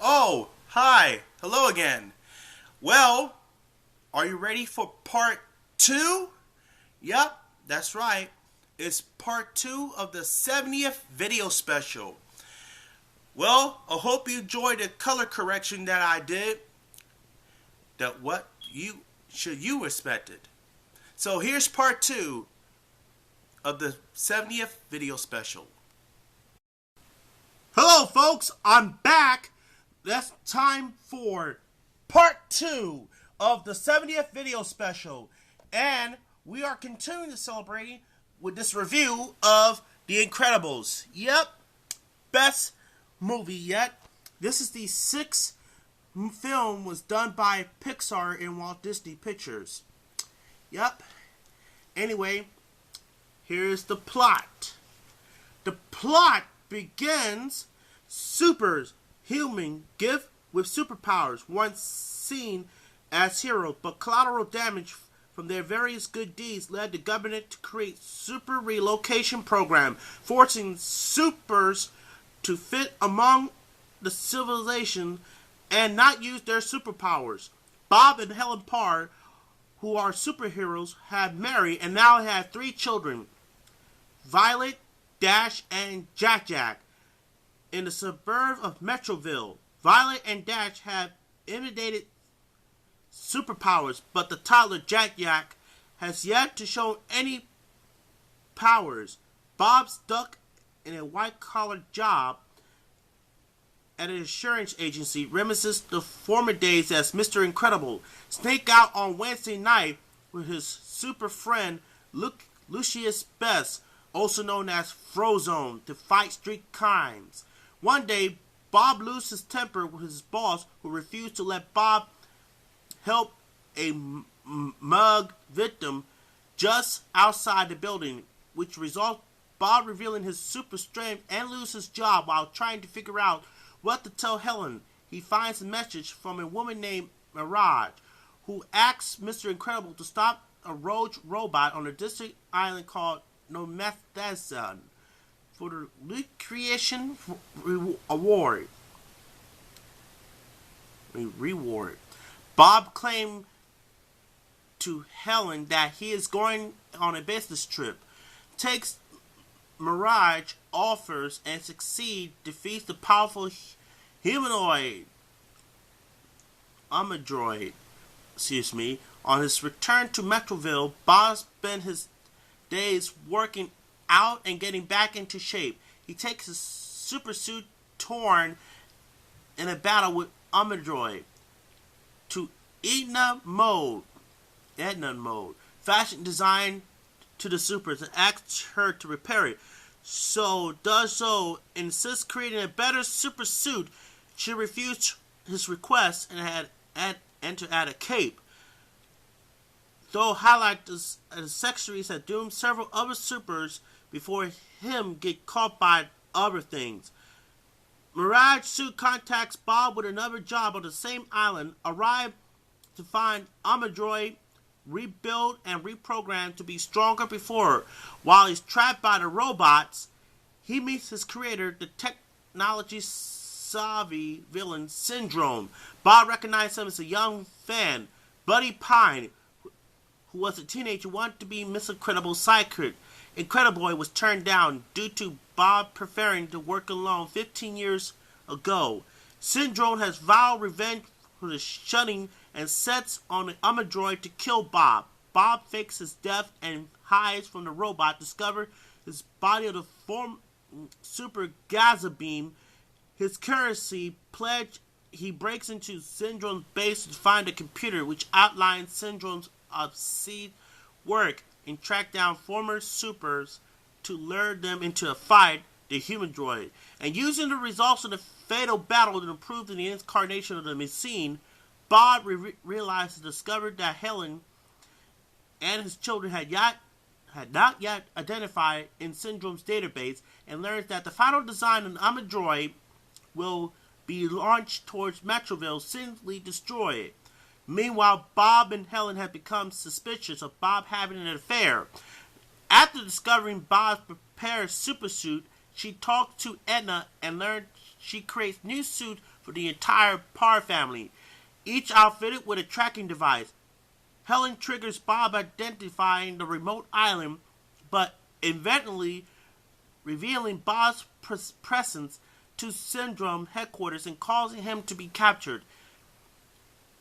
Oh, hi. Hello again. Well, are you ready for part two? Yep, that's right. It's part two of the 70th video special. Well, I hope you enjoyed the color correction that I did. That what you expected. So here's part two of the 70th video special. Hello, folks. I'm back. That's time for part two of the 70th video special. And we are continuing to celebrate with this review of The Incredibles. Yep, best movie yet. This is the sixth film was done by Pixar and Walt Disney Pictures. Yep. Anyway, here's the plot. The plot begins human gift with superpowers, once seen as heroes, but collateral damage from their various good deeds led the government to create super relocation program, forcing supers to fit among the civilization and not use their superpowers. Bob and Helen Parr, who are superheroes, have married and now have 3 children, Violet, Dash, and Jack Jack. In the suburb of Metroville, Violet and Dash have imitated superpowers, but the toddler Jack Jack has yet to show any powers. Bob, stuck in a white-collar job at an insurance agency, reminisces the former days as Mr. Incredible. Sneak out on Wednesday night with his super friend Lucius Best, also known as Frozone, to fight street crimes. One day, Bob loses his temper with his boss, who refused to let Bob help a mug victim just outside the building, which results Bob revealing his super strength and lose his job while trying to figure out what to tell Helen. He finds a message from a woman named Mirage, who asks Mr. Incredible to stop a rogue robot on a distant island called Nomethazon for the recreation reward. Bob claimed to Helen that he is going on a business trip, takes Mirage offers and succeeds, defeats the powerful humanoid Amadroid. On his return to Metroville, Bob spent his days working out and getting back into shape. He takes his super suit torn in a battle with Amadroid to Edna mode, fashion designed to the supers, and asks her to repair it. Insists creating a better super suit. She refused his request and to add a cape. Though highlight the accessories had doomed several other supers before him get caught by other things. Mirage suit contacts Bob with another job on the same island, arrive to find Amadroid rebuilt and reprogrammed to be stronger before. While he's trapped by the robots, he meets his creator, the technology-savvy villain Syndrome. Bob recognizes him as a young fan, Buddy Pine, who was a teenager who wanted to be Miss Incredible's sidekick. Incrediboy was turned down due to Bob preferring to work alone 15 years ago. Syndrome has vowed revenge for the shunning and sets on the Amadroid to kill Bob. Bob fakes his death and hides from the robot, discover his body of the form super Gaza beam. His currency pledge, he breaks into Syndrome's base to find a computer which outlines Syndrome's obscene work and track down former supers to lure them into a fight, the human droid. And using the results of the fatal battle to improve the incarnation of the machine, Bob discovered that Helen and his children had not yet identified in Syndrome's database, and learns that the final design of the Amadroid will be launched towards Metroville, simply destroy it. Meanwhile, Bob and Helen have become suspicious of Bob having an affair. After discovering Bob's prepared supersuit, she talked to Edna and learned she creates new suits for the entire Parr family, each outfitted with a tracking device. Helen triggers Bob identifying the remote island, but eventually revealing Bob's presence to Syndrome headquarters and causing him to be captured.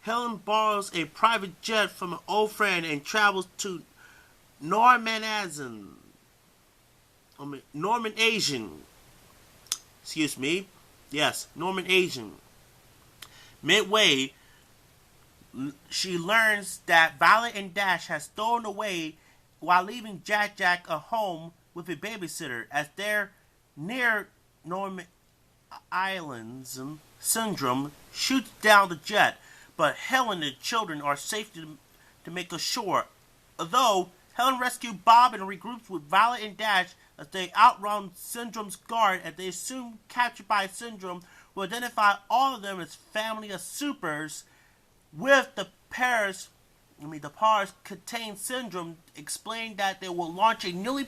Helen borrows a private jet from an old friend and travels to Norman Asian. Excuse me. Yes, Norman Asian. Midway, she learns that Violet and Dash has stolen away while leaving Jack Jack at home with a babysitter. As they're near Norman Islands, Syndrome shoots down the jet, but Helen and the children are safe to make ashore. Although Helen rescues Bob and regroups with Violet and Dash as they outrun Syndrome's guard, as they assume captured by Syndrome, will identify all of them as family of supers, with the Parrs contain Syndrome, explain that they will launch a newly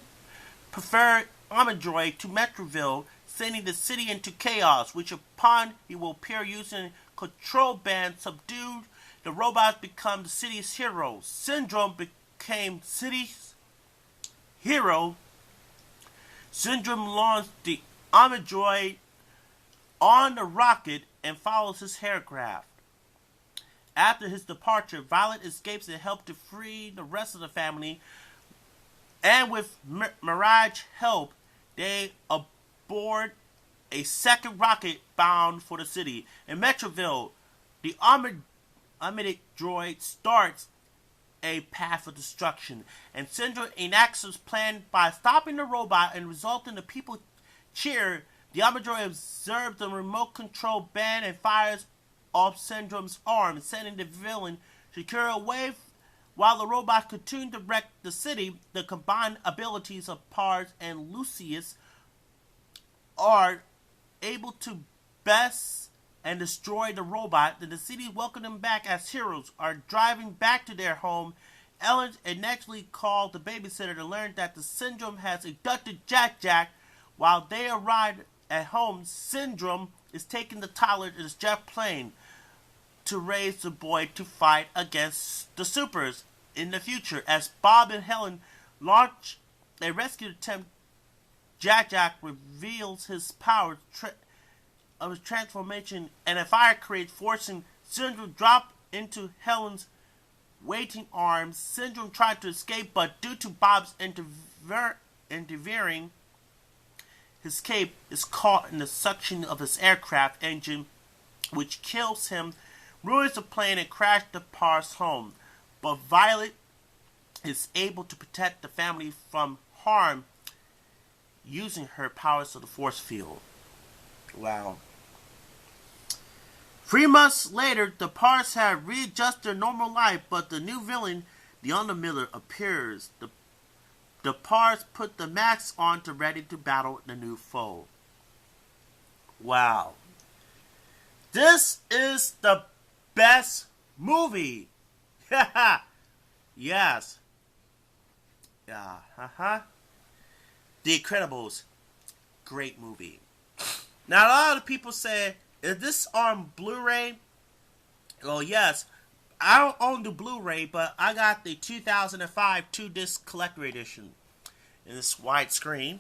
preferred Armadroid to Metroville, sending the city into chaos, which upon he will appear using control band subdued, the robots become the city's heroes. Syndrome became city's hero. Syndrome launched the Armadroid on the rocket and follows his aircraft. After his departure, Violet escapes and helps to free the rest of the family, and with Mirage help, they aboard a second rocket bound for the city. In Metroville, the armored droid starts a path of destruction, and Syndrome enacts his plan by stopping the robot and resulting the people cheer. The armored droid observes the remote control band and fires off Syndrome's arm, sending the villain secure away. While the robots continue to wreck the city, the combined abilities of Parrs and Lucius are able to best and destroy the robot. Then the city welcome them back as heroes, are driving back to their home. Ellen initially calls the babysitter to learn that the Syndrome has abducted Jack Jack. While they arrive at home, Syndrome is taking the toddler in his jet plane to raise the boy to fight against the supers in the future. As Bob and Helen launch a rescue attempt, Jack Jack reveals his powers of his transformation, and a fire creates, forcing Syndrome to drop into Helen's waiting arms. Syndrome tried to escape, but due to Bob's interfering, his escape is caught in the suction of his aircraft engine, which kills him, ruins the plane, and crashes the Parr's home. But Violet is able to protect the family from harm using her powers of the force field. Wow. 3 months later, the Parrs have readjusted their normal life, but the new villain, the Undermiller, appears. The Parrs put the masks on to ready to battle the new foe. Wow. This is the best movie. Yes. Yeah. The Incredibles. Great movie. Now, a lot of people say, is this on Blu-ray? Well, yes. I don't own the Blu-ray, but I got the 2005 2-disc collector edition in this widescreen.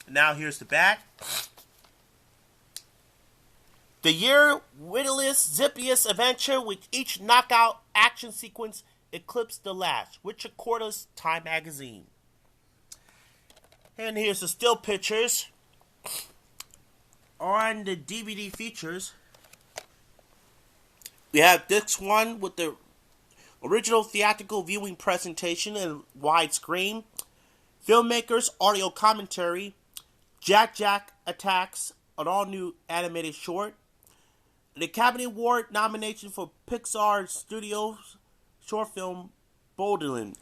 Now here's the back. The year wittiest, zippiest adventure with each knockout action sequence eclipsed the last. Richard Cordes, Time Magazine. And here's the still pictures on the DVD features. We have disc 1 with the original theatrical viewing presentation and widescreen. Filmmakers audio commentary. Jack Jack Attacks, an all-new animated short. The Academy Award nomination for Pixar Studios short film Bolderland.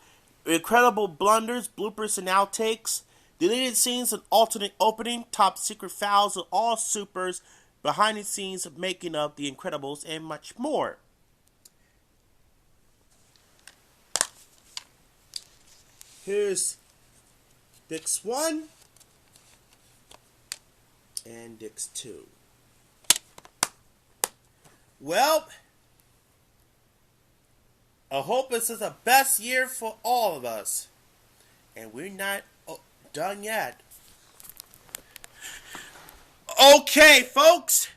Incredible blunders, bloopers, and outtakes. Deleted scenes and alternate opening. Top secret files of all supers. Behind the scenes of making of The Incredibles, and much more. Here's Dix 1 and Dix 2. Well, I hope this is the best year for all of us. And we're not done yet. Okay, folks.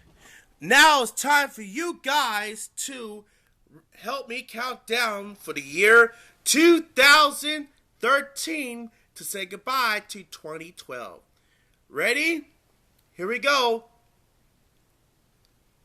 Now it's time for you guys to help me count down for the year 2013 to say goodbye to 2012. Ready? Here we go.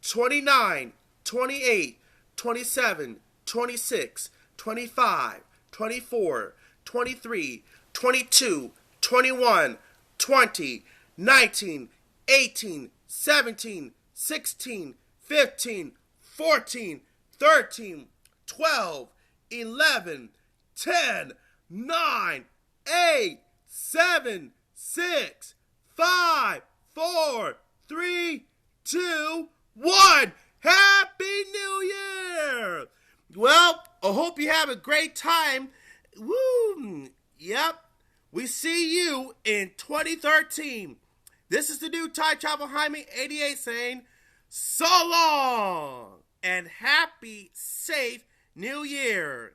29, 28, 27, 26, 25, 24, 23, 22, 21, 20, 19, 18, 17, 16, 15, 14, 13, 12, 11, 10, 9, 8, 7, 6, 5, 4, 3, 2, 1. Happy New Year! Well, I hope you have a great time. Woo! Yep. We see you in 2013. This is the new Time Travel Jaime 88 saying, so long and happy, safe New Year.